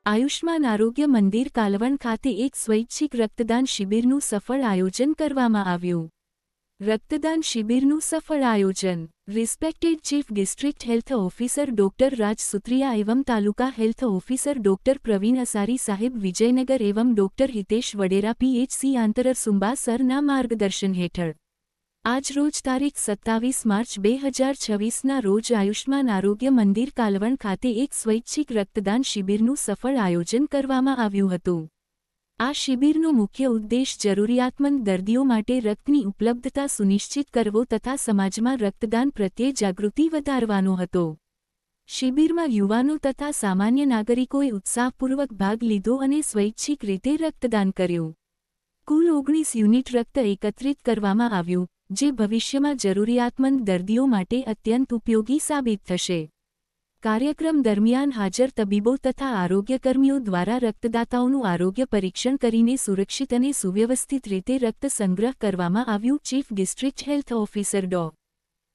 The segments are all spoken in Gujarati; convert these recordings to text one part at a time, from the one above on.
આયુષ્માન આરોગ્ય મંદિર કાલવણ ખાતે એક સ્વૈચ્છિક રક્તદાન શિબિરનું સફળ આયોજન કરવામાં આવ્યું. રક્તદાન શિબિરનું સફળ આયોજન respected chief district health officer doctor Raj Sutriya એવं taluka health officer doctor Pravin Asari સાહેબ વિજયનગર એવं ડોક્ટર હિતેશ વડેરા પીએચસી આંતરસુંબા સરના માર્ગદર્શન હેઠળ આજરોજ તારીખ 27 માર્ચ 2026ના રોજ આયુષ્માન આરોગ્ય મંદિર કાલવણ ખાતે એક સ્વૈચ્છિક રક્તદાન શિબિરનું સફળ આયોજન કરવામાં આવ્યું હતું. આ શિબિરનો મુખ્ય ઉદ્દેશ જરૂરિયાતમંદ દર્દીઓ માટે રક્તની ઉપલબ્ધતા સુનિશ્ચિત કરવો તથા સમાજમાં રક્તદાન પ્રત્યે જાગૃતિ વધારવાનો હતો. શિબિરમાં યુવાનો તથા સામાન્ય નાગરિકોએ ઉત્સાહપૂર્વક ભાગ લીધો અને સ્વૈચ્છિક રીતે રક્તદાન કર્યું. કુલ 19 યુનિટ રક્ત એકત્રિત કરવામાં આવ્યું, જે ભવિષ્યમાં જરૂરિયાતમંદ દર્દીઓ માટે અત્યંત ઉપયોગી સાબિત થશે. કાર્યક્રમ દરમિયાન હાજર તબીબો તથા આરોગ્યકર્મીઓ દ્વારા રક્તદાતાઓનું આરોગ્ય પરીક્ષણ કરીને સુરક્ષિત અને સુવ્યવસ્થિત રીતે રક્ત સંગ્રહ કરવામાં આવ્યું. ચીફ ડિસ્ટ્રિક્ટ હેલ્થ ઓફિસર ડો.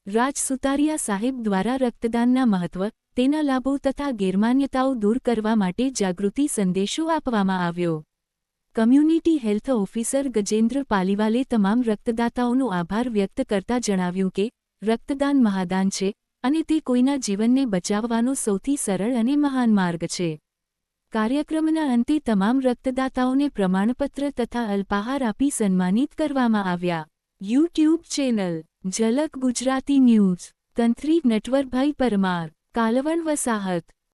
રાજ સુતારિયા સાહેબ દ્વારા રક્તદાનના મહત્વ, તેના લાભો તથા ગેરમાન્યતાઓ દૂર કરવા માટે જાગૃતિ સંદેશો આપવામાં આવ્યો. કમ્યુનિટી હેલ્થ ઓફિસર ગજેન્દ્ર પાલીવાલે તમામ રક્તદાતાઓનો આભાર વ્યક્ત કરતા જણાવ્યું કે રક્તદાન મહાદાન છે અને તે કોઈના જીવનને બચાવવાનો સૌથી સરળ અને મહાન માર્ગ છે. કાર્યક્રમના અંતે તમામ રક્તદાતાઓને પ્રમાણપત્ર તથા અલ્પાહાર આપી સન્માનિત કરવામાં આવ્યા. યુટ્યુબ ચેનલ ઝલક ગુજરાતી ન્યૂઝ. તંત્રી નટવરભાઈ પરમાર, કાલવણ વસાહત.